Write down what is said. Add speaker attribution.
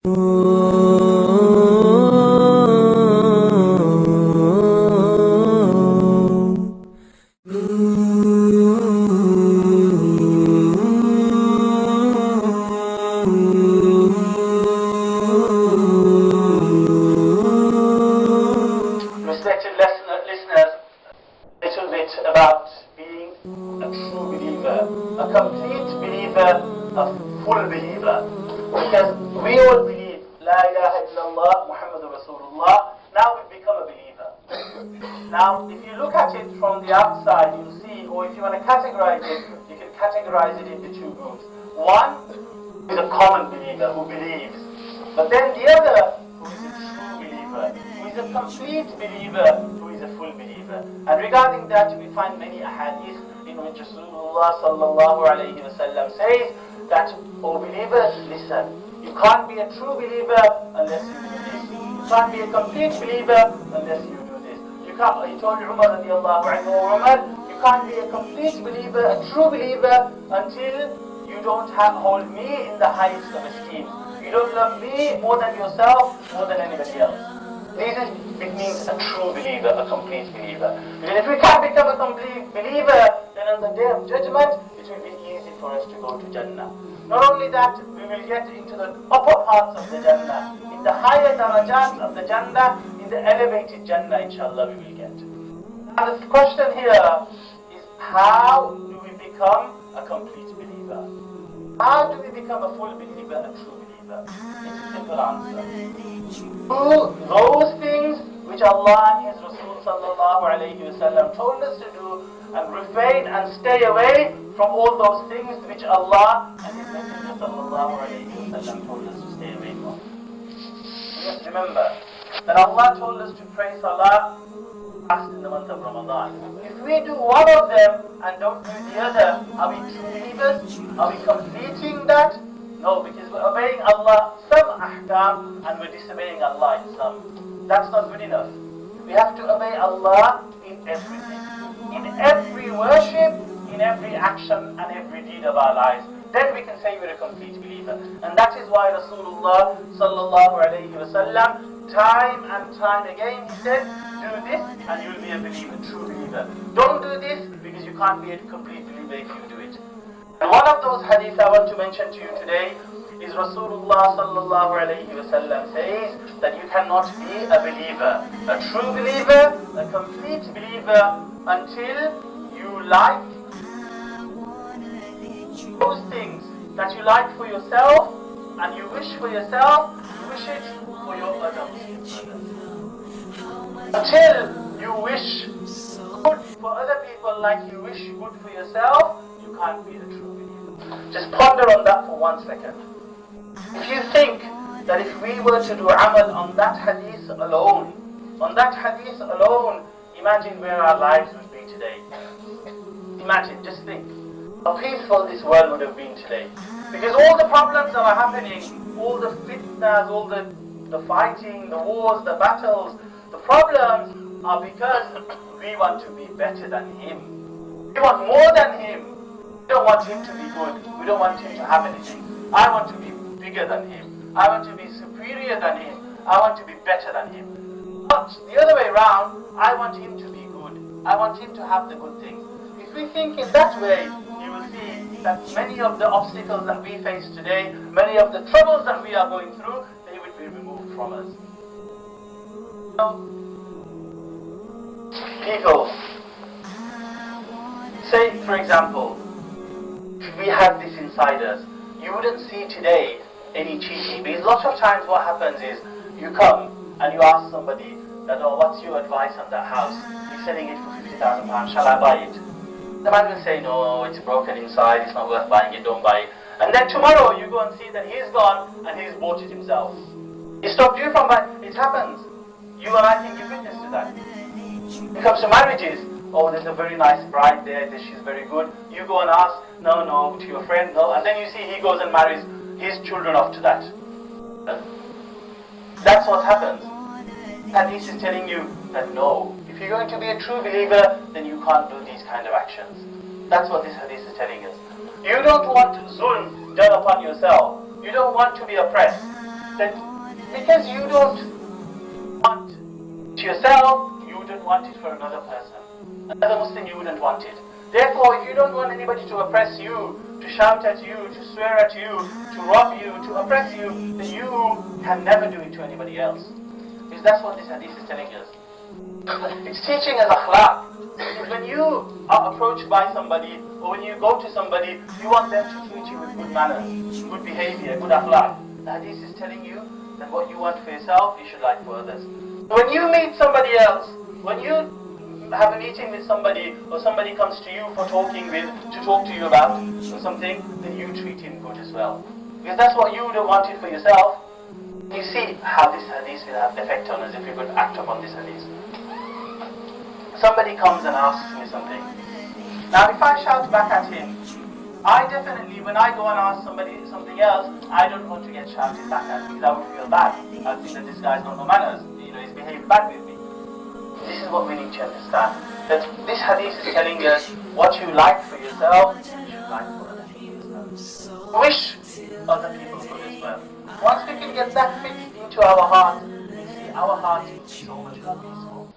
Speaker 1: Respected listeners, a little bit about being a true believer, a complete believer, a full believer. Because we all believe, La ilaha illallah, Muhammadur Rasulullah, now we've become a believer. Now, if you look at it from the outside, you'll see, or if you want to categorize it, you can categorize it into two groups. One is a common believer who believes, but then the other who is a true believer, who is a complete believer, who is a full believer. And regarding that, we find many ahadith in which Rasulullah sallallahu alayhi wa sallam says that, O believers, listen, you can't be a true believer unless you do this. You can't be a complete believer unless you do this. You can't, he told Umar radiallahu anhu, Umar, you can't be a complete believer, a true believer, until you don't hold me in the highest of esteem. You don't love me more than yourself, more than anybody else. It means a true believer, a complete believer. Because if we can't become a complete believer, then on the day of judgment, it will be easy for us to go to Jannah. Not only that, we will get into the upper parts of the Jannah, in the higher darajat of the Jannah, in the elevated Jannah, inshallah, we will get. Now the question here is, how do we become a complete believer? How do we become a full believer, a true believer? It's a simple answer. Do those things which Allah and His Rasul sallallahu alayhi wa sallam told us to do, and refrain and stay away from all those things which Allah and His Messenger sallallahu alayhi wa sallam told us to stay away from. Just remember that Allah told us to pray salah, fast in the month of Ramadan. If we do one of them and don't do the other, are we true believers? Are we completing that? No, because we're obeying Allah some ahkam and we're disobeying Allah in some. That's not good enough. We have to obey Allah in everything. In every worship, in every action and every deed of our lives. Then we can say we're a complete believer. And that is why Rasulullah sallallahu alayhi wa sallam, time and time again, he said, do this and you'll be a believer, true believer. Don't do this because you can't be a complete believer if you do it. And one of those hadiths I want to mention to you today is Rasulullah sallallahu alayhi wa sallam says that you cannot be a believer, a true believer, a complete believer, until you like those things that you like for yourself and you wish for yourself, you wish it for your other Muslim brothers. Until you wish good for other people like you wish good for yourself, you can't be a true believer. Just ponder on that for 1 second. If you think that if we were to do amal on that hadith alone, imagine where our lives would be today. Imagine, just think how peaceful this world would have been today. Because all the problems that are happening, all the fitnas, all the fighting, the wars, the battles, the problems are because we want to be better than him. We want more than him. We don't want him to be good. We don't want him to have anything. I want to be bigger than him. I want to be superior than him. I want to be better than him. But the other way around, I want him to be good. I want him to have the good things. If we think in that way, you will see that many of the obstacles that we face today, many of the troubles that we are going through, they will be removed from us. People, say for example, if we had this inside us, you wouldn't see today any cheating. Because lots of times what happens is, you come and you ask somebody that, oh, what's your advice on that house? You're selling it for £50,000, shall I buy it? The man will say, no, it's broken inside, it's not worth buying it, don't buy it. And then tomorrow you go and see that he's gone and he's bought it himself. He stopped you from buying. It happens. You and I can give witness to that. It comes to marriages. Oh, there's a very nice bride there, she's very good. You go and ask, no, to your friend, no. And then you see he goes and marries his children off to that. That's what happens. Hadith is telling you that no, if you're going to be a true believer, then you can't do these kind of actions. That's what this hadith is telling us. You don't want zulm done upon yourself. You don't want to be oppressed. that because you don't want it yourself, you wouldn't want it for another person. Another Muslim, you wouldn't want it. Therefore, if you don't want anybody to oppress you, to shout at you, to swear at you, to rob you, to oppress you, then you can never do it to anybody else. Because that's what this hadith is telling us. It's teaching us akhlaq. Because when you are approached by somebody, or when you go to somebody, you want them to treat you with good manners, good behavior, good akhlaq. The hadith is telling you that what you want for yourself, you should like for others. When you meet somebody else, when you have a meeting with somebody, or somebody comes to you for talk to you about something, then you treat him good as well. Because that's what you would have wanted for yourself. You see how this hadith will have effect on us if we could act upon this hadith. Somebody comes and asks me something. Now if I shout back at him, I definitely, when I go and ask somebody something else, I don't want to get shouted back at because I would feel bad. I think that this guy's got no manners, he's behaved bad with me. This is what we need to understand. That this hadith is telling us what you like for yourself, you should like for other people as well. Wish other people good as well. Once we can get that fixed into our heart, we see our heart is so much more peaceful.